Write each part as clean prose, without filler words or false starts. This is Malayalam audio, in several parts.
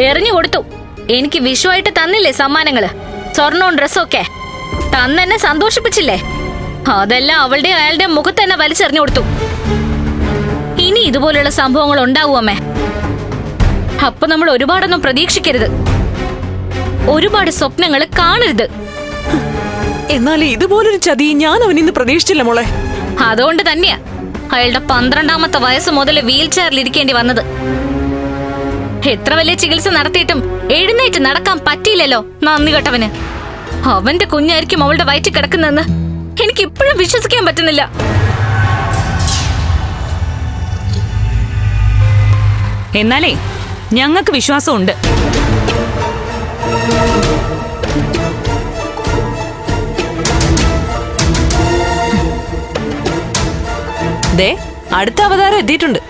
എറിഞ്ഞു കൊടുത്തു. എനിക്ക് വിഷുവായിട്ട് തന്നില്ലേ സമ്മാനങ്ങള്, സ്വർണവും ഡ്രസ്സും ഒക്കെ തന്നെന്നെ സന്തോഷിപ്പിച്ചില്ലേ? അതെല്ലാം അവളുടെ അയാളുടെ മുഖത്ത് തന്നെ വലിച്ചെറിഞ്ഞു കൊടുത്തു. ഇനി ഇതുപോലുള്ള സംഭവങ്ങൾ ഉണ്ടാവും അമ്മേ. അപ്പൊ നമ്മൾ ഒരുപാടൊന്നും പ്രതീക്ഷിക്കരുത്, ഒരുപാട് സ്വപ്നങ്ങൾ കാണരുത്. എന്നാൽ ഇതുപോലൊരു ചതി ഞാൻ അവനിന്ന് പ്രതീക്ഷിച്ചില്ല മോളെ. അതുകൊണ്ട് തന്നെയാ അയാളുടെ 12ാമത്തെ വയസ്സ് മുതൽ വീൽ ചെയറിൽ ഇരിക്കേണ്ടി വന്നത്. എത്ര വലിയ ചികിത്സ നടത്തിയിട്ടും എഴുന്നേറ്റ് നടക്കാൻ പറ്റിയില്ലല്ലോ നന്ദി കെട്ടവന്. അവന്റെ കുഞ്ഞായിരിക്കും അവളുടെ വയറ്റിൽ കിടക്കുന്നതെന്ന് എനിക്ക് ഇപ്പോഴും വിശ്വസിക്കാൻ പറ്റുന്നില്ല. എന്നാലേ ഞങ്ങൾക്ക് വിശ്വാസമുണ്ട്. ദേ അടുത്ത അവതാരം എത്തിയിട്ടുണ്ട്.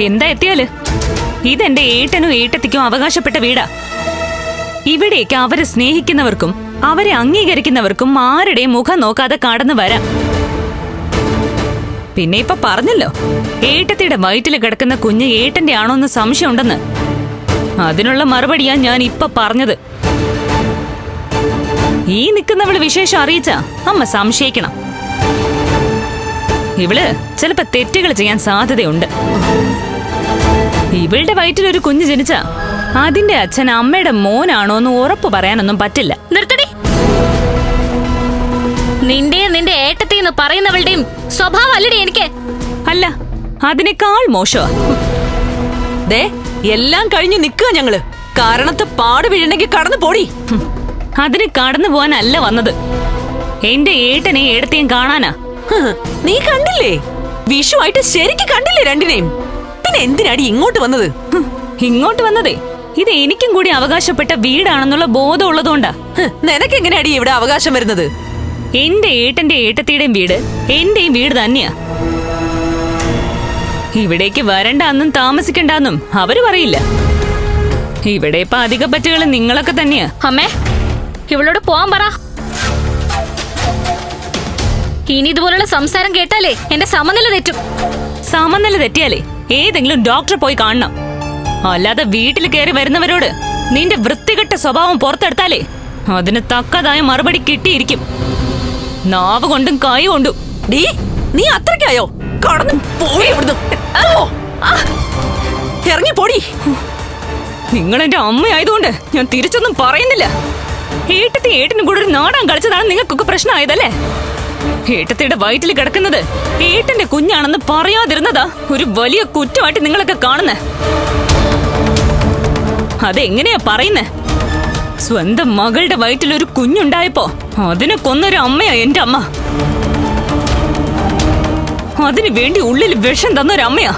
എന്താ എത്തിയാല്? ഇതെന്റെ ഏട്ടനും ഏട്ടത്തിക്കും അവകാശപ്പെട്ട വീടാ. ഇവിടേക്ക് അവരെ സ്നേഹിക്കുന്നവർക്കും അവരെ അംഗീകരിക്കുന്നവർക്കും ആരുടെയും മുഖം നോക്കാതെ കടന്നു വരാം. പിന്നെ ഇപ്പൊ പറഞ്ഞല്ലോ, ഏട്ടത്തിയുടെ വയറ്റില് കിടക്കുന്ന കുഞ്ഞ് ഏട്ടന്റെ ആണോന്ന് സംശയമുണ്ടെന്ന്. അതിനുള്ള മറുപടിയാ ഞാൻ ഇപ്പൊ പറഞ്ഞത്. ഈ നിൽക്കുന്നവള് വിശേഷം അറിയിച്ച അമ്മ സംശയിക്കണം. ഇവള് ചിലപ്പോ തെറ്റുകൾ ചെയ്യാൻ സാധ്യതയുണ്ട്. ഇവളുടെ വയറ്റിലൊരു കുഞ്ഞ് ജനിച്ച അതിന്റെ അച്ഛൻ അമ്മയുടെ മോനാണോന്ന് ഉറപ്പ് പറയാനൊന്നും പറ്റില്ല. നിർത്തടി. നിന്റെയും നിന്റെ ഏട്ടത്തിന്ന് പറയുന്നവളുടെയും സ്വഭാവം അല്ലടി എനിക്ക്. അല്ല, അതിനേക്കാൾ മോശമാ. ദേ എല്ലാം കഴിഞ്ഞു നിൽക്കുക ഞങ്ങള്. കാരണത്ത് പാട് വീഴണമെങ്കിൽ കടന്നു പോടി. അതിന് കടന്നു പോവാനല്ല വന്നത്, എന്റെ ഏട്ടനെ ഏടത്തെയും കാണാനാ. നീ കണ്ടില്ലേ? വിഷുവായിട്ട് ശരിക്കും കണ്ടില്ലേ രണ്ടിനെയും? പിന്നെ എന്തിനാടി ഇങ്ങോട്ട് വന്നത്? ഇങ്ങോട്ട് വന്നതേ ഇത് എനിക്കും കൂടി അവകാശപ്പെട്ട വീടാണെന്നുള്ള ബോധം ഉള്ളതുകൊണ്ടാ. നിനക്കെങ്ങനെയാടി ഇവിടെ അവകാശം വരുന്നത്? എന്റെ ഏട്ടന്റെ ഏട്ടത്തിയുടെയും വീട് എന്റെയും വീട് തന്നെയാ. ഇവിടേക്ക് വരണ്ടെന്നും താമസിക്കണ്ടെന്നും അവര് പറയില്ല. ഇവിടെ ഇപ്പൊ അധിക പറ്റുകൾ നിങ്ങളൊക്കെ തന്നെയാ. അമ്മേ, ഇവളോട് പോവാൻ പറ. ഇനി ഇതുപോലുള്ള സംസാരം കേട്ടാലേ എന്റെ സമനില തെറ്റും. സമനില തെറ്റിയാലേ ഏതെങ്കിലും ഡോക്ടറെ പോയി കാണണം. അല്ലാതെ വീട്ടിൽ കയറി വരുന്നവരോട് നിന്റെ വൃത്തികെട്ട സ്വഭാവം പുറത്തെടുത്താലേ അതിന് തക്കതായ മറുപടി കിട്ടിയിരിക്കും. നാവ് കൊണ്ടും കൈ കൊണ്ടും. നീ അത്രയ്ക്കായോ? കടന്നു പോയി ഇറങ്ങി പോടി. നിങ്ങൾ എന്റെ അമ്മയായതുകൊണ്ട് ഞാൻ തിരിച്ചൊന്നും പറയുന്നില്ല. ഏട്ടത്തി ഏട്ടനും കൂടെ ഒരു നാടൻ കളിച്ചതാണ് നിങ്ങൾക്കൊക്കെ പ്രശ്നമായതല്ലേ? ഏട്ടത്തിയുടെ വയറ്റിൽ കിടക്കുന്നത് ഏട്ടന്റെ കുഞ്ഞാണെന്ന് പറയാതിരുന്നതാ ഒരു വലിയ കുറ്റമായിട്ട് നിങ്ങളൊക്കെ കാണുന്നേ. അതെങ്ങനെയാ പറയുന്നേ? സ്വന്തം മകളുടെ വയറ്റിൽ ഒരു കുഞ്ഞുണ്ടായപ്പോ അതിനെ കൊന്നൊരു അമ്മയാ എന്റെ അമ്മ. അതിനു വേണ്ടി ഉള്ളിൽ വിഷം തന്നൊരമ്മയാ.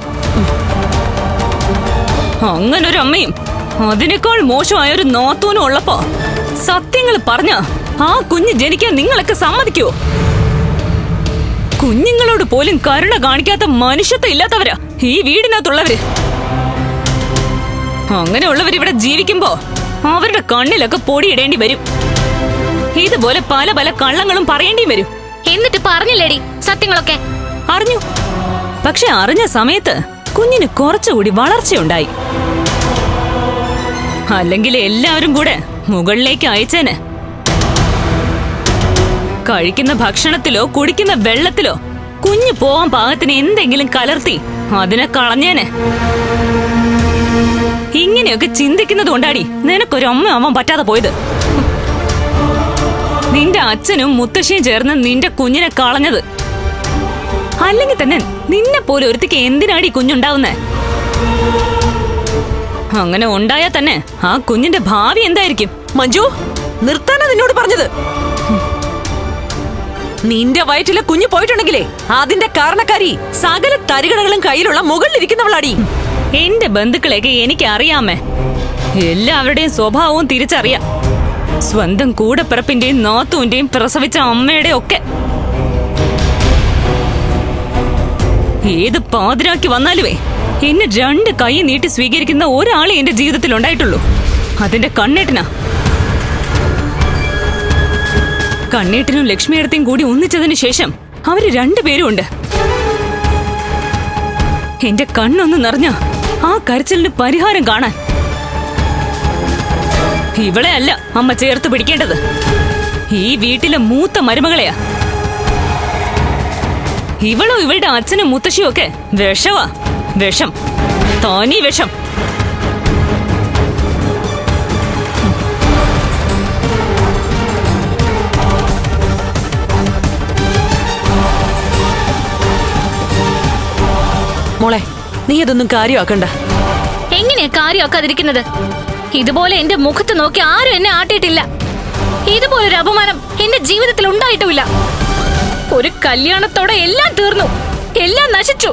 അങ്ങനൊരമ്മയും അതിനേക്കാൾ മോശമായ ഒരു നാത്തൂനും ഉള്ളപ്പോ സത്യങ്ങൾ പറഞ്ഞ ആ കുഞ്ഞ് ജനിക്കാൻ നിങ്ങളൊക്കെ സമ്മതിക്കുവോ? കുഞ്ഞുങ്ങളോട് പോലും കരുണ കാണിക്കാത്ത മനുഷ്യത്വം ഇല്ലാത്തവരാ ഈ വീടിനകത്തുള്ളവര്. അങ്ങനെയുള്ളവരിവിടെ ജീവിക്കുമ്പോ അവരുടെ കണ്ണിലൊക്കെ പൊടിയിടേണ്ടി വരും. ഇതുപോലെ പല പല കള്ളങ്ങളും പറയേണ്ടി വരും. എന്നിട്ട് പറഞ്ഞില്ലേടി സത്യങ്ങളൊക്കെ? അറിഞ്ഞു. പക്ഷെ അറിഞ്ഞ സമയത്ത് കുഞ്ഞിന് കുറച്ചുകൂടി വളർച്ചയുണ്ടായി. അല്ലെങ്കിൽ എല്ലാവരും കൂടെ മുകളിലേക്ക് അയച്ചേനെ. കഴിക്കുന്ന ഭക്ഷണത്തിലോ കുടിക്കുന്ന വെള്ളത്തിലോ കുഞ്ഞു പോവാൻ പാകത്തിന് എന്തെങ്കിലും കലർത്തി അതിനെ കളഞ്ഞേനെ. ഇങ്ങനെയൊക്കെ ചിന്തിക്കുന്നത് കൊണ്ടാടി നിനക്കൊരമ്മ ആവാൻ പറ്റാതെ പോയത്. നിന്റെ അച്ഛനും മുത്തശ്ശിയും ചേർന്ന് നിന്റെ കുഞ്ഞിനെ കളഞ്ഞത്. അല്ലെങ്കിൽ തന്നെ നിന്നെ പോലെ ഒരുത്തിക്ക് എന്തിനാടി കുഞ്ഞുണ്ടാവുന്നേ? അങ്ങനെ ഉണ്ടായാൽ തന്നെ ആ കുഞ്ഞിന്റെ ഭാവി എന്തായിരിക്കും? മഞ്ജു, നിർത്താനാ നിന്നോട് പറഞ്ഞത്. നിന്റെ വയറ്റിലെ കുഞ്ഞു പോയിട്ടുണ്ടെങ്കിലേ അതിന്റെ കാരണക്കാരി സകല തരികടകളും കയ്യിലുള്ള മുകളിലിരിക്കുന്നവളാടി. എന്റെ ബന്ധുക്കളെയൊക്കെ എനിക്ക് അറിയാമേ. എല്ലാവരുടെയും സ്വഭാവവും തിരിച്ചറിയാം. സ്വന്തം കൂടപ്പിറപ്പിന്റെയും നാത്തൂന്റെയും പ്രസവിച്ച അമ്മയുടെ ഒക്കെ. ഏത് പാതിരാക്കി വന്നാലുവേ എന്നെ 2 കൈ നീട്ടി സ്വീകരിക്കുന്ന ഒരാളെ എന്റെ ജീവിതത്തിൽ ഉണ്ടായിട്ടുള്ളൂ. അതിന്റെ കണ്ണേട്ടനാ. കണ്ണേട്ടനും ലക്ഷ്മിയടത്തെയും കൂടി ഒന്നിച്ചതിന് ശേഷം അവര് 2 പേരും ഉണ്ട്. എന്റെ കണ്ണൊന്ന് നിറഞ്ഞ ആ കരച്ചിലിന് പരിഹാരം കാണാൻ. ഇവളെ അല്ല അമ്മ ചേർത്ത് പിടിക്കേണ്ടത്, ഈ വീട്ടിലെ മൂത്ത മരുമകളെയാ. ഇവളും ഇവളുടെ അച്ഛനും മുത്തശ്ശിയും ഒക്കെ വിഷവാ, വിഷം, തനി വിഷം. മോളെ, നീ അതൊന്നും കാര്യമാക്കണ്ട. എങ്ങനെയാ കാര്യമാക്കാതിരിക്കുന്നത്? ഇതുപോലെ എന്റെ മുഖത്ത് നോക്കി ആരും എന്നെ ആട്ടിയിട്ടില്ല. ഇതുപോലൊരു അപമാനം എന്റെ ജീവിതത്തിൽ ഉണ്ടായിട്ടുമില്ല. ഒരു കല്യാണത്തോടെ എല്ലാം തീർന്നു, എല്ലാം നശിച്ചു.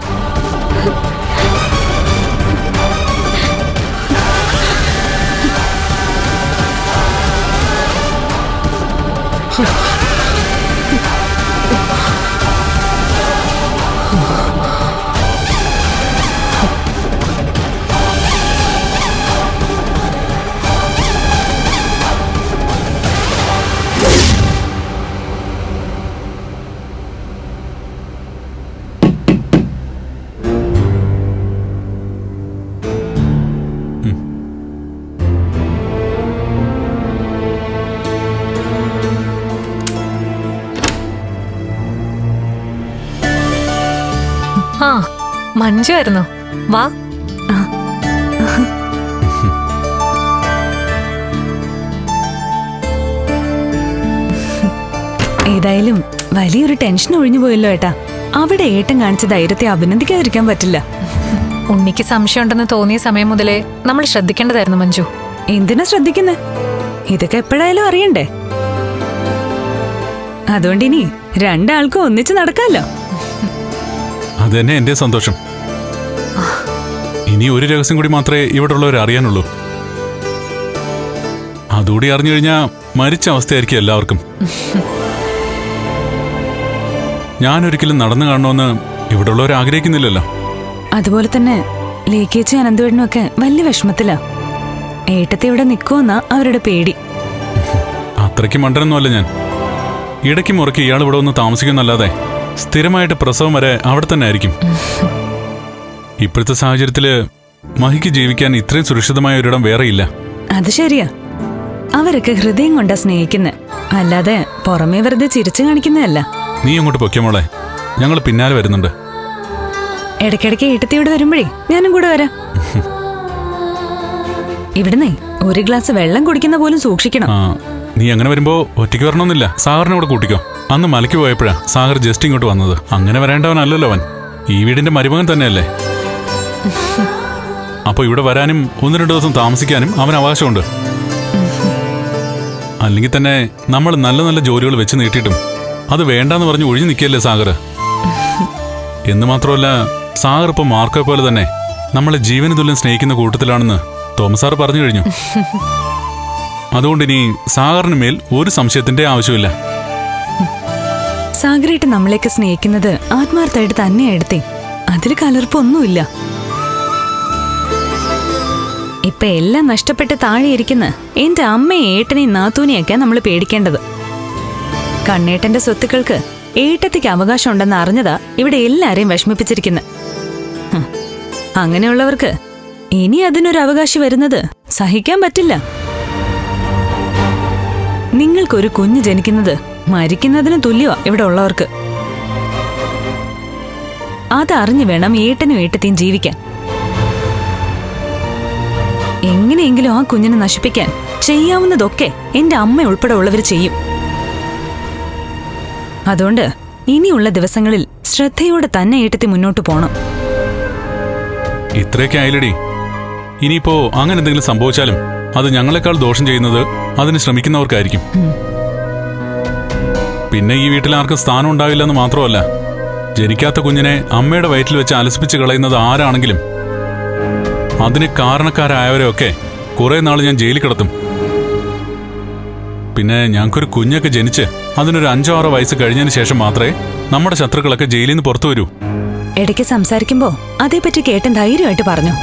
ആ, മഞ്ജുവായിരുന്നോ? വാ. ഏതായാലും വലിയൊരു ടെൻഷൻ ഒഴിഞ്ഞു പോയല്ലോ ഏട്ടാ. അവിടെ ഏട്ടൻ കാണിച്ച ധൈര്യത്തെ അഭിനന്ദിക്കാതിരിക്കാൻ പറ്റില്ല. ഉണ്ണിക്ക് സംശയമുണ്ടെന്ന് തോന്നിയ സമയം മുതലേ നമ്മൾ ശ്രദ്ധിക്കേണ്ടതായിരുന്നു മഞ്ജു. എന്തിനാ ശ്രദ്ധിക്കുന്നത്? ഇതൊക്കെ എപ്പോഴായാലും അറിയണ്ടേ. അതുകൊണ്ട് ഇനി രണ്ടാൾക്കും ഒന്നിച്ച് നടക്കാമല്ലോ. അതന്നെ എന്റെ സന്തോഷം. ഇനി ഒരു രഹസ്യം കൂടി മാത്രമേ ഇവിടെ ഉള്ളവർ അറിയാനുള്ളൂ. അതുകൂടി അറിഞ്ഞു കഴിഞ്ഞാൽ മരിച്ച അവസ്ഥയായിരിക്കും എല്ലാവർക്കും. ഞാനൊരിക്കലും നടന്നു കാണണമെന്ന് ഇവിടെ ഉള്ളവർ ആഗ്രഹിക്കുന്നില്ലല്ലോ. അതുപോലെ തന്നെ ലേക്കേച്ചി അനന്തവേടനും ഒക്കെ വലിയ വിഷമത്തിലാ. ഏട്ടത്തെ ഇവിടെ നിൽക്കുമെന്നാ അവരുടെ പേടി. അത്രയ്ക്ക് മണ്ടനൊന്നുമല്ല ഞാൻ. ഇടയ്ക്ക് മുറയ്ക്ക് ഇയാൾ ഇവിടെ ഒന്ന് താമസിക്കുന്നല്ലാതെ സ്ഥിരമായിട്ട് പ്രസവം വരെ അവിടെ തന്നെ ആയിരിക്കും. ഇപ്പോഴത്തെ സാഹചര്യത്തില് മഹിക്ക് ജീവിക്കാൻ ഇത്രയും സുരക്ഷിതമായ ഒരിടം വേറെയില്ല. അത് ശരിയാ. അവരൊക്കെ ഹൃദയം കൊണ്ടാ സ്നേഹിക്കുന്നത്, അല്ലാതെ പുറമേ വെറുതെ ചിരിച്ചു കാണിക്കുന്നതല്ല. നീ അങ്ങോട്ട് പൊക്കെ മോളെ, ഞങ്ങൾ പിന്നാലെ വരുന്നുണ്ട്. ഇടയ്ക്കിടയ്ക്ക് ഏട്ടത്തിയോട് വരുമ്പോഴേ ഞാനും കൂടെ വരാം. ഇവിടുന്നേ ഒരു ഗ്ലാസ് വെള്ളം കുടിക്കുന്ന പോലും സൂക്ഷിക്കണം. നീ അങ്ങനെ വരുമ്പോ ഒറ്റയ്ക്ക് വരണമെന്നില്ല, സാഗറിനെ കൂടെ കൂട്ടിക്കോ. അന്ന് മലയ്ക്ക് പോയപ്പോഴാ സാഗർ ജസ്റ്റ് ഇങ്ങോട്ട് വന്നത്. അങ്ങനെ വരേണ്ടവനല്ലല്ലോ അവൻ, ഈ വീടിന്റെ മരുമകൻ തന്നെയല്ലേ. അപ്പൊ ഇവിടെ വരാനും 1-2 ദിവസം താമസിക്കാനും അവൻ അവകാശമുണ്ട്. അല്ലെങ്കിൽ തന്നെ നമ്മൾ നല്ല നല്ല ജോലികൾ വെച്ച് നീട്ടിയിട്ടും അത് വേണ്ടാന്ന് പറഞ്ഞ് ഒഴിഞ്ഞു നിൽക്കല്ലേ സാഗർ. എന്ന് മാത്രമല്ല, സാഗർ ഇപ്പൊ മാർക്കോ പോലെ തന്നെ നമ്മളെ ജീവന് തുല്യം സ്നേഹിക്കുന്ന കൂട്ടത്തിലാണെന്ന് തോമസ് സാർ പറഞ്ഞു കഴിഞ്ഞു. അതുകൊണ്ട് ഇനി സാഗറിന് മേൽ ഒരു സംശയത്തിന്റെ ആവശ്യമില്ല. സാഗരേട്ട് നമ്മളെയൊക്കെ സ്നേഹിക്കുന്നത് ആത്മാർത്ഥമായിട്ട് തന്നെയാ എടുത്തേ. അതിൽ കലർപ്പൊന്നുമില്ല. ഇപ്പൊ എല്ലാം നഷ്ടപ്പെട്ട് താഴെയിരിക്കുന്ന എന്റെ അമ്മയെ ഏട്ടനെയും നാത്തൂനെയൊക്കെ നമ്മൾ പേടിക്കേണ്ടത്. കണ്ണേട്ടന്റെ സ്വത്തുക്കൾക്ക് ഏട്ടത്തിക്ക് അവകാശം ഉണ്ടെന്ന് അറിഞ്ഞതാ ഇവിടെ എല്ലാരെയും വിഷമിപ്പിച്ചിരിക്കുന്നത്. അങ്ങനെയുള്ളവർക്ക് ഇനി അതിനൊരു അവകാശം വരുന്നത് സഹിക്കാൻ പറ്റില്ല. നിങ്ങൾക്കൊരു കുഞ്ഞ് ജനിക്കുന്നത് മരിക്കുന്നതിന് തുല്യമാ ഇവിടെ ഉള്ളവർക്ക്. അതറിഞ്ഞു വേണം ഏട്ടനും ഏട്ടത്തെയും ജീവിക്കാൻ. എങ്ങനെയെങ്കിലും ആ കുഞ്ഞിനെ നശിപ്പിക്കാൻ ചെയ്യാവുന്നതൊക്കെ എന്റെ അമ്മ ഉൾപ്പെടെ ഉള്ളവർ ചെയ്യും. അതുകൊണ്ട് ഇനിയുള്ള ദിവസങ്ങളിൽ ശ്രദ്ധയോടെ തന്നെ ഏട്ടത്തി മുന്നോട്ട് പോണം. ഇത്രയൊക്കെ ആയില്ലടി. ഇനിയിപ്പോ അങ്ങനെ എന്തെങ്കിലും സംഭവിച്ചാലും അത് ഞങ്ങളെക്കാൾ ദോഷം ചെയ്യുന്നത് അതിന് ശ്രമിക്കുന്നവർക്കായിരിക്കും. പിന്നെ ഈ വീട്ടിൽ ആർക്കും സ്ഥാനം ഉണ്ടാവില്ലെന്ന് മാത്രമല്ല, ജനിക്കാത്ത കുഞ്ഞിനെ അമ്മയുടെ വയറ്റിൽ വെച്ച് അലസിപ്പിച്ച് കളയുന്നത് ആരാണെങ്കിലും അതിന് കാരണക്കാരായവരെയൊക്കെ കുറെ നാൾ ഞാൻ ജയിലിൽ കിടത്തും. പിന്നെ ഞങ്ങൾക്കൊരു കുഞ്ഞൊക്കെ ജനിച്ച് അതിനൊരു 5-6 വയസ്സ് കഴിഞ്ഞതിന് ശേഷം മാത്രമേ നമ്മുടെ ശത്രുക്കളൊക്കെ ജയിലിൽ നിന്ന് പുറത്തു വരൂ. ഇടയ്ക്ക് സംസാരിക്കുമ്പോ അതേപ്പറ്റി കേട്ടൻ ധൈര്യമായിട്ട് പറഞ്ഞു.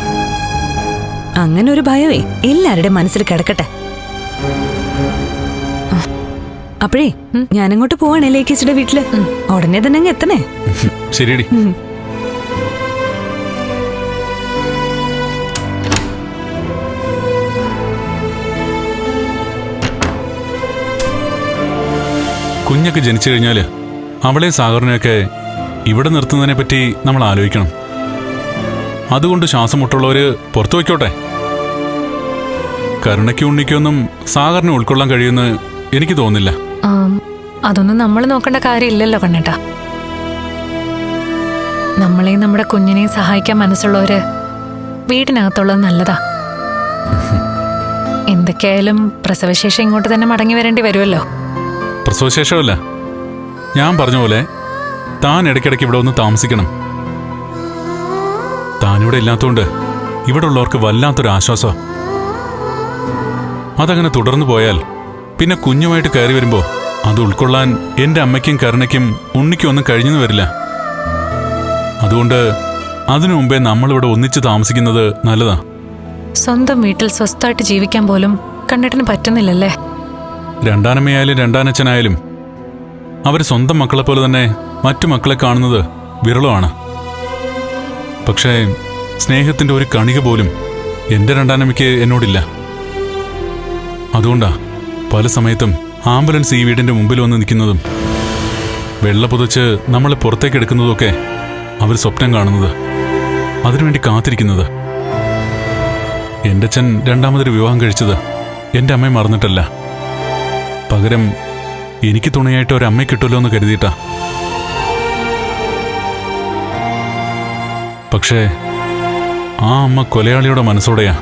അങ്ങനെ ഒരു ഭയമേ എല്ലാവരുടെയും മനസ്സിൽ കിടക്കട്ടെ. അപ്പോഴേ ഞാനങ്ങോട്ട് പോവാണേ ലേക്കേച്ചിയുടെ വീട്ടില്. ഉടനെ തന്നെ അങ്ങ് എത്തണേ. ശരിയടി. കുഞ്ഞൊക്കെ ജനിച്ചു കഴിഞ്ഞാൽ അവളെ സാഗറിനെയൊക്കെ ഇവിടെ നിർത്തുന്നതിനെ പറ്റി നമ്മൾ ആലോചിക്കണം. അതുകൊണ്ട് ശ്വാസം മുട്ടുള്ളവര് പുറത്തു വയ്ക്കോട്ടെ. കരുണയ്ക്കും ഉണ്ണിക്കൊന്നും സാഗറിനെ ഉൾക്കൊള്ളാൻ കഴിയുമെന്ന് എനിക്ക് തോന്നുന്നില്ല. അതൊന്നും നമ്മൾ നോക്കേണ്ട കാര്യമില്ലല്ലോ കണ്ണേട്ടാ. നമ്മളെയും നമ്മുടെ കുഞ്ഞിനെയും സഹായിക്കാൻ മനസ്സുള്ളവര് വീടിനകത്തുള്ളത് നല്ലതാ. എന്തൊക്കെയായാലും പ്രസവശേഷം ഇങ്ങോട്ട് തന്നെ മടങ്ങി വരേണ്ടി വരുമല്ലോ. പ്രസവശേഷമല്ല, ഞാൻ പറഞ്ഞ പോലെ താൻ ഇടയ്ക്കിടയ്ക്ക് ഇവിടെ ഒന്ന് താമസിക്കണം. താനിവിടെ ഇല്ലാത്തതുകൊണ്ട് ഇവിടെ ഉള്ളവർക്ക് വല്ലാത്തൊരു ആശ്വാസം. അതങ്ങനെ തുടർന്നു പോയാൽ പിന്നെ കുഞ്ഞുമായിട്ട് കയറി വരുമ്പോ അത് ഉൾക്കൊള്ളാൻ എന്റെ അമ്മയ്ക്കും കരുണയ്ക്കും ഉണ്ണിക്കും ഒന്നും കഴിഞ്ഞെന്ന് വരില്ല. അതുകൊണ്ട് അതിനു മുമ്പേ നമ്മളിവിടെ ഒന്നിച്ച് താമസിക്കുന്നത് നല്ലതാ. സ്വന്തം വീട്ടിൽ സ്വസ്ഥമായിട്ട് ജീവിക്കാൻ പോലും കണ്ണേട്ടന് പറ്റുന്നില്ലല്ലേ? രണ്ടാനമ്മയായാലും രണ്ടാനച്ഛനായാലും അവർ സ്വന്തം മക്കളെ പോലെ തന്നെ മറ്റു മക്കളെ കാണുന്നത് വിരളമാണ്. പക്ഷേ സ്നേഹത്തിന്റെ ഒരു കണിക പോലും എന്റെ രണ്ടാനമ്മയ്ക്ക് എന്നോടില്ല. അതുകൊണ്ടാ പല സമയത്തും ആംബുലൻസ് ഈ വീടിന്റെ മുമ്പിൽ വന്ന് നിൽക്കുന്നതും വെള്ള പുതച്ച് നമ്മളെ പുറത്തേക്ക് എടുക്കുന്നതൊക്കെ അവർ സ്വപ്നം കാണുന്നത്, അതിനുവേണ്ടി കാത്തിരിക്കുന്നത്. എന്റെ അച്ഛൻ രണ്ടാമതൊരു വിവാഹം കഴിച്ചത് എന്റെ അമ്മയെ മറന്നിട്ടല്ല, പകരം എനിക്ക് തുണയായിട്ട് ഒരമ്മയെ കിട്ടുമല്ലോ എന്ന് കരുതിയിട്ടാ. പക്ഷേ ആ അമ്മ കൊലയാളിയുടെ മനസ്സോടെയാ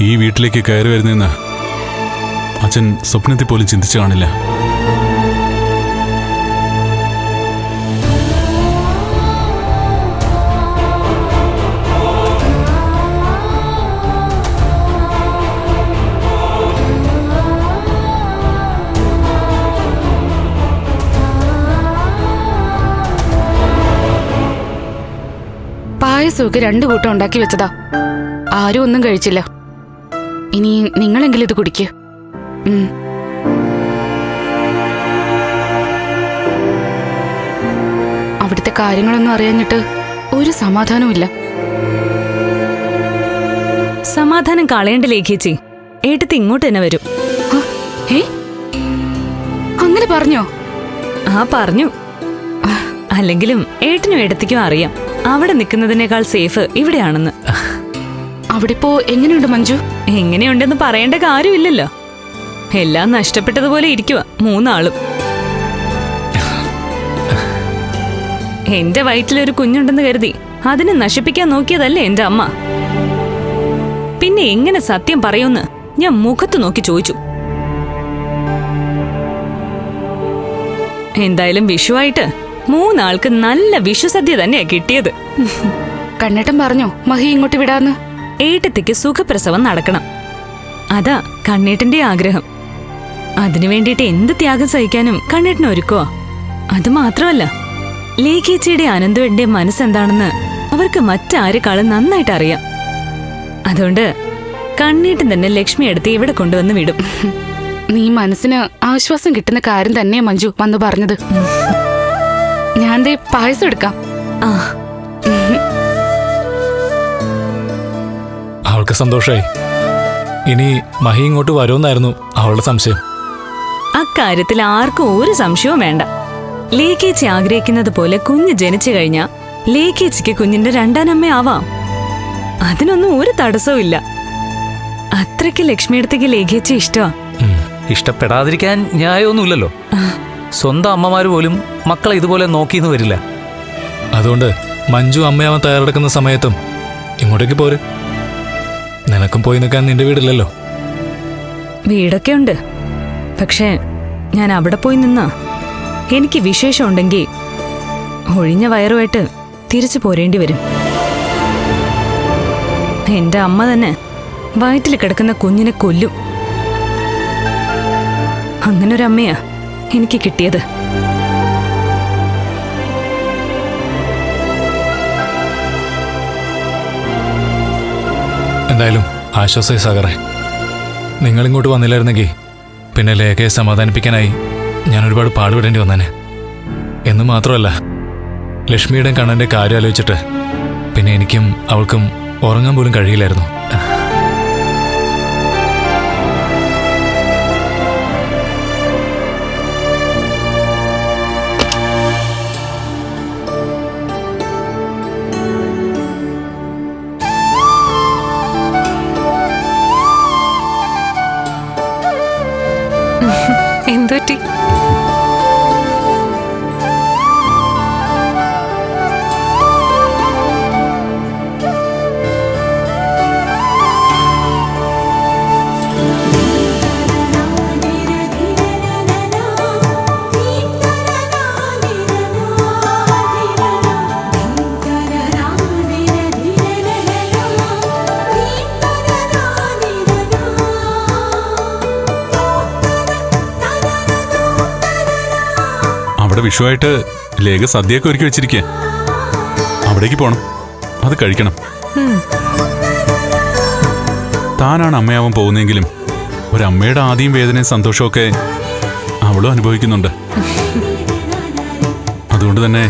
ഈ വീട്ടിലേക്ക് കയറി വരുന്നതെന്ന് അച്ഛൻ സ്വപ്നത്തിൽ പോലും ചിന്തിച്ചു കാണില്ല. പായസമൊക്കെ 2 കൂട്ടം ഉണ്ടാക്കി വെച്ചതാ. ആരും ഒന്നും കഴിച്ചില്ല. ഇനി നിങ്ങളെങ്കിലും ഇത് കുടിക്ക്. അവിടുത്തെ കാര്യങ്ങളൊന്നും അറിയാഞ്ഞിട്ട് ഒരു സമാധാനവും ഇല്ല. സമാധാനം കളയേണ്ട ലേഖേച്ചി, ഏട്ടത്തി ഇങ്ങോട്ട് തന്നെ വരും. അങ്ങനെ പറഞ്ഞോ? ആ പറഞ്ഞു. അല്ലെങ്കിലും ഏട്ടനും ഏട്ടത്തിക്കും അറിയാം അവിടെ നിൽക്കുന്നതിനേക്കാൾ സേഫ് ഇവിടെയാണെന്ന്. അവിടെ ഇപ്പോ എങ്ങനെയുണ്ട് മഞ്ജു? എങ്ങനെയുണ്ടെന്ന് പറയേണ്ട കാര്യമില്ലല്ലോ. എല്ലാം നഷ്ടപ്പെട്ടതുപോലെ ഇരിക്കുക 3 ആളും. എന്റെ വയറ്റിലൊരു കുഞ്ഞുണ്ടെന്ന് കരുതി അതിനെ നശിപ്പിക്കാൻ നോക്കിയതല്ലേ എന്റെ അമ്മ. പിന്നെ എങ്ങനെ സത്യം പറയുമെന്ന് ഞാൻ മുഖത്ത് നോക്കി ചോദിച്ചു. എന്തായാലും വിഷുവായിട്ട് 3 ആൾക്ക് നല്ല വിഷുസദ്യ തന്നെയാ കിട്ടിയത്. കണ്ണേട്ടൻ പറഞ്ഞോ മഹി ഇങ്ങോട്ട് വിടാന്ന്? ഏട്ടത്തിക്ക് സുഖപ്രസവം നടക്കണം, അതാ കണ്ണേട്ടന്റെ ആഗ്രഹം. അതിനു വേണ്ടിയിട്ട് എന്ത് ത്യാഗം സഹിക്കാനും കണ്ണേട്ടന് ഒരുക്കുവാ. അത് മാത്രമല്ല, ലേഖേച്ചിയുടെ അനന്തുവിന്റെ മനസ്സെന്താണെന്ന് അവർക്ക് മറ്റാരെക്കാളും നന്നായിട്ട് അറിയാം. അതുകൊണ്ട് കണ്ണേട്ടൻ തന്നെ ലക്ഷ്മി എടുത്ത് ഇവിടെ കൊണ്ടുവന്ന് വിടും. നീ മനസ്സിന് ആശ്വാസം കിട്ടുന്ന കാര്യം തന്നെയാ മഞ്ജു വന്നു പറഞ്ഞത്. ഞാൻ ദേ പായസം എടുക്കാം. അവൾക്ക് സന്തോഷായി. ഇനി മഹി ഇങ്ങോട്ട് വരുമെന്നായിരുന്നു അവളുടെ സംശയം. അക്കാര്യത്തിൽ ആർക്കും ഒരു സംശയവും വേണ്ട. ലേഖേച്ചി ആഗ്രഹിക്കുന്നത് പോലെ കുഞ്ഞ് ജനിച്ചു കഴിഞ്ഞാ ലേഖേച്ചിക്ക് കുഞ്ഞിന്റെ രണ്ടാനമ്മയാവാം. അതിനൊന്നും ഒരു തടസ്സവും ഇല്ല. അത്രയ്ക്ക് ലക്ഷ്മിയടുത്തേക്ക് ലേഖേച്ചി ഇഷ്ടമാ. ഇഷ്ടപ്പെടാതിരിക്കാൻ ന്യായമൊന്നുമില്ലല്ലോ. സ്വന്തം അമ്മമാര് പോലും മക്കളെ ഇതുപോലെ നോക്കിയെന്ന് വരില്ല. അതുകൊണ്ട് മഞ്ജു അമ്മയാവാൻ തയ്യാറെടുക്കുന്ന സമയത്തും ഇങ്ങോട്ടേക്ക് പോര്. നിനക്കും പോയി നിൽക്കാൻ നിന്റെ വീടില്ലല്ലോ. വീടൊക്കെ ഉണ്ട്, പക്ഷേ ഞാൻ അവിടെ പോയി നിന്നാ എനിക്ക് വിശേഷം ഉണ്ടെങ്കിൽ ഒഴിഞ്ഞ വയറുമായിട്ട് തിരിച്ചു പോരേണ്ടി വരും. എന്റെ അമ്മ തന്നെ വയറ്റിൽ കിടക്കുന്ന കുഞ്ഞിനെ കൊല്ലും. അങ്ങനൊരമ്മയാ എനിക്ക് കിട്ടിയത്. എന്തായാലും ആശ്വാസമായി സാഗറെ. നിങ്ങളിങ്ങോട്ട് വന്നില്ലായിരുന്നെങ്കിൽ പിന്നെ ലേഖയെ സമാധാനിപ്പിക്കാനായി ഞാൻ ഒരുപാട് പാടുപെടേണ്ടി വന്നേനെ. എന്ന് മാത്രമല്ല, ലക്ഷ്മിയുടെ കണ്ണൻ്റെ കാര്യം ആലോചിച്ചിട്ട് പിന്നെ എനിക്കും അവൾക്കും ഉറങ്ങാൻ പോലും കഴിയില്ലായിരുന്നു. പറ്റി. അവിടെ വിഷുവായിട്ട് ലേഖ സദ്യയൊക്കെ ഒരുക്കി വെച്ചിരിക്കുക. അവിടേക്ക് പോണം, അത് കഴിക്കണം. താനാണ് അമ്മയാവാൻ പോകുന്നെങ്കിലും ഒരമ്മയുടെ ആദ്യം വേദനയും സന്തോഷമൊക്കെ അവളും അനുഭവിക്കുന്നുണ്ട്. അതുകൊണ്ട് തന്നെ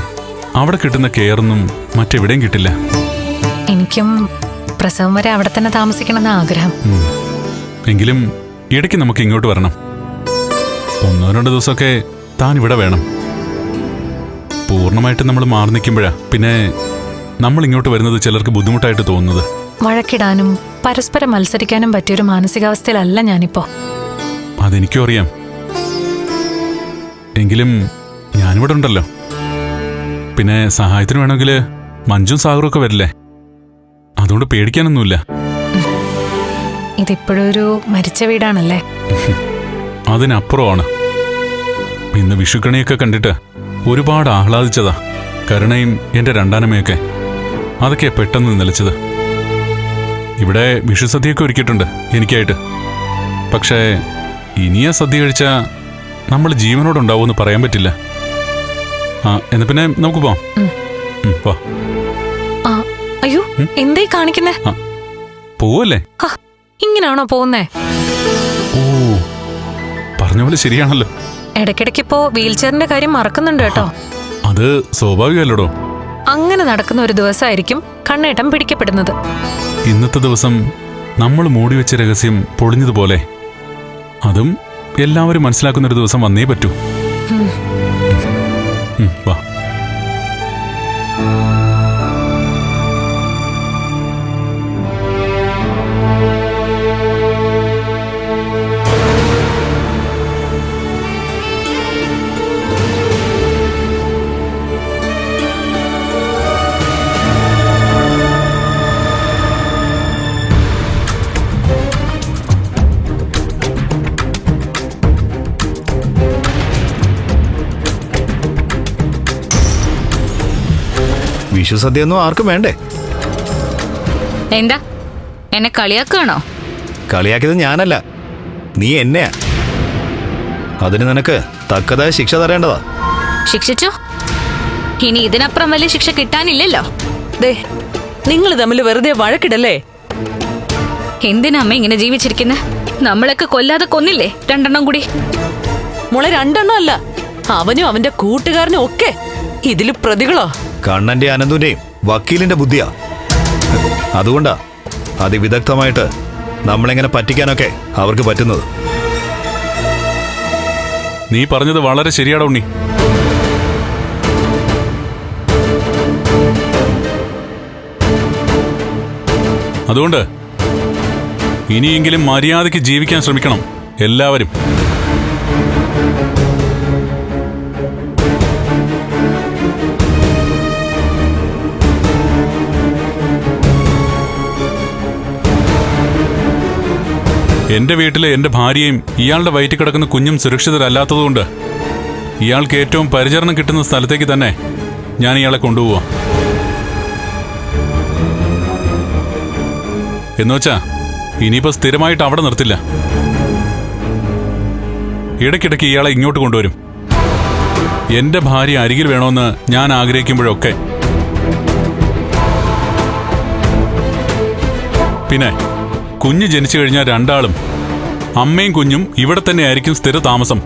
അവിടെ കിട്ടുന്ന കെയറൊന്നും മറ്റെവിടെയും കിട്ടില്ല. എനിക്കും പ്രസവം വരെ അവിടെ തന്നെ താമസിക്കണമെന്ന് ആഗ്രഹം. എങ്കിലും ഇടയ്ക്ക് നമുക്ക് ഇങ്ങോട്ട് വരണം. 1-2 ദിവസമൊക്കെ താൻ ഇവിടെ വേണം. പൂർണ്ണമായിട്ട് നമ്മൾ മാറി നിൽക്കുമ്പോഴാ പിന്നെ നമ്മൾ ഇങ്ങോട്ട് വരുന്നത് ചിലർക്ക് ബുദ്ധിമുട്ടായിട്ട് തോന്നുന്നത്. വഴക്കിടാനും പരസ്പരം മത്സരിക്കാനും പറ്റിയൊരു മാനസികാവസ്ഥയിലല്ല ഞാനിപ്പോ. അതെനിക്കും അറിയാം. എങ്കിലും ഞാനിവിടെ ഉണ്ടല്ലോ. പിന്നെ സഹായത്തിന് വേണമെങ്കിൽ മഞ്ജും സാഗറും ഒക്കെ വരില്ലേ? അതുകൊണ്ട് പേടിക്കാനൊന്നുമില്ല. ഇതിപ്പോഴൊരു മരിച്ച വീടാണല്ലേ? അതിനപ്പുറമാണ്. ഇന്ന് വിഷുക്കണിയൊക്കെ കണ്ടിട്ട് ഒരുപാട് ആഹ്ലാദിച്ചതാ. കരുണയും എന്റെ രണ്ടാനമ്മയൊക്കെ അതൊക്കെ പെട്ടെന്ന് നിലച്ചത്. ഇവിടെ വിഷുസദ്യയൊക്കെ ഒരുക്കിയിട്ടുണ്ട് എനിക്കായിട്ട്. പക്ഷേ ഇനിയാ സദ്യ കഴിച്ചാ നമ്മൾ ജീവനോടുണ്ടാവുമെന്ന് പറയാൻ പറ്റില്ല. എന്നാ പിന്നെ നമുക്ക് പോവാം. വാ. അയ്യോ, എന്തേ കാണിക്കുന്നേ? പോവല്ലേ? ഇങ്ങനാണോ പോകുന്നേ? ഓ, പറഞ്ഞ പോലെ ശരിയാണല്ലോ. ഇടയ്ക്കിടയ്ക്കിപ്പോ വീൽചെയറിന്റെ കാര്യം മറക്കുന്നുണ്ട് കേട്ടോ. അത് സ്വാഭാവികമല്ലടോ. അങ്ങനെ നടക്കുന്ന ഒരു ദിവസമായിരിക്കും കണ്ണേട്ടം പിടിക്കപ്പെടുന്നത്. ഇന്നത്തെ ദിവസം നമ്മൾ മൂടിവെച്ച രഹസ്യം പൊളിഞ്ഞതുപോലെ അതും എല്ലാവരും മനസ്സിലാക്കുന്നൊരു ദിവസം വന്നേ പറ്റൂ. വാ. വിഷുസദ്യയൊന്നും ആർക്കും വേണ്ടേ? എന്താ എന്നെ കളിയാക്കുകയാണോ? കളിയാക്കിയത് ഞാനല്ല, നീ എന്നെയാ. അതിന് നിനക്ക് തക്കതായ ശിക്ഷ തരേണ്ടതാ. ശിക്ഷിച്ചോ? ഇനി ഇതിനപ്പുറം വലിയ ശിക്ഷ കിട്ടാനില്ലല്ലോ. ദേ, നിങ്ങൾ തമ്മിൽ വെറുതെ വഴക്കിടല്ലേ? എന്തിനാ അമ്മ ഇങ്ങനെ ജീവിച്ചിരിക്കുന്നെ? നമ്മളൊക്കെ കൊല്ലാതെ കൊന്നില്ലേ 2 എണ്ണം കൂടി? മോളെ 2 എണ്ണം അല്ല, അവനും അവന്റെ കൂട്ടുകാരനും ഒക്കെ ഇതില് പ്രതികളോ? കണ്ണന്റെ അനന്തുന്റെയും വക്കീലിന്റെ ബുദ്ധിയാ. അതുകൊണ്ടാ അതിവിദഗ്ധമായിട്ട് നമ്മളെങ്ങനെ പറ്റിക്കാനൊക്കെ അവർക്ക് പറ്റുന്നത്. നീ പറഞ്ഞത് വളരെ ശരിയാടാ ഉണ്ണി. അതുകൊണ്ട് ഇനിയെങ്കിലും മര്യാദയ്ക്ക് ജീവിക്കാൻ ശ്രമിക്കണം എല്ലാവരും. എന്റെ വീട്ടിലെ എന്റെ ഭാര്യയും ഇയാളുടെ വയറ്റിൽ കിടക്കുന്ന കുഞ്ഞും സുരക്ഷിതരല്ലാത്തതുകൊണ്ട് ഇയാൾക്ക് ഏറ്റവും പരിചരണം കിട്ടുന്ന സ്ഥലത്തേക്ക് തന്നെ ഞാൻ ഇയാളെ കൊണ്ടുപോവാം. എന്നുവെച്ചാ ഇനിയിപ്പോ സ്ഥിരമായിട്ട് അവിടെ നിർത്തില്ല. ഇടയ്ക്കിടയ്ക്ക് ഇയാളെ ഇങ്ങോട്ട് കൊണ്ടുവരും. എന്റെ ഭാര്യ അരികിൽ വേണമെന്ന് ഞാൻ ആഗ്രഹിക്കുമ്പോഴൊക്കെ. പിന്നെ കുഞ്ഞ് ജനിച്ചു കഴിഞ്ഞാൽ 2 ആളും അമ്മയും കുഞ്ഞും ഇവിടെ തന്നെ ആയിരിക്കും സ്ഥിര താമസം.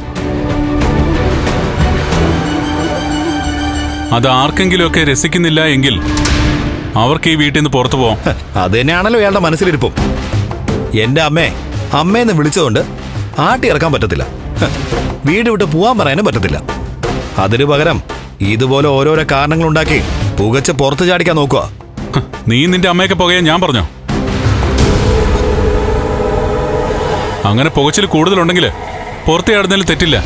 അത് ആർക്കെങ്കിലുമൊക്കെ രസിക്കുന്നില്ല എങ്കിൽ അവർക്ക് ഈ വീട്ടിൽ നിന്ന് പുറത്തു പോവാം. അത് തന്നെയാണല്ലോ ഇയാളുടെ മനസ്സിലിരിപ്പും. എന്റെ അമ്മയെന്ന് വിളിച്ചുകൊണ്ട് ആട്ടി ഇറക്കാൻ പറ്റത്തില്ല. വീട് വിട്ട് പോവാൻ പറയാനും പറ്റത്തില്ല. അതിനു പകരം ഇതുപോലെ ഓരോരോ കാരണങ്ങളുണ്ടാക്കി പുകച്ച് പുറത്തു ചാടിക്കാൻ നോക്കുക. നീ നിന്റെ അമ്മയൊക്കെ പുകയാൻ ഞാൻ പറഞ്ഞോ? അങ്ങനെ പുകച്ചിൽ കൂടുതലുണ്ടെങ്കിൽ പുറത്തു ചാടുന്നതിൽ തെറ്റില്ല.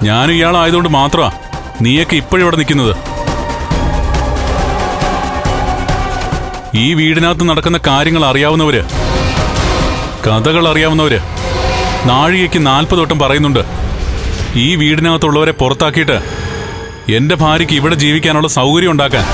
ഞാനും ഇയാളായതുകൊണ്ട് മാത്രമാ നീയൊക്കെ ഇപ്പോഴിവിടെ നിൽക്കുന്നത്. ഈ വീടിനകത്ത് നടക്കുന്ന കാര്യങ്ങൾ അറിയാവുന്നവര്, കഥകൾ അറിയാവുന്നവര് നാഴികയ്ക്ക് 40 വട്ടം പറയുന്നുണ്ട് ഈ വീടിനകത്തുള്ളവരെ പുറത്താക്കിയിട്ട് എന്റെ ഭാര്യയ്ക്ക് ഇവിടെ ജീവിക്കാനുള്ള സൗകര്യം ഉണ്ടാക്കാൻ.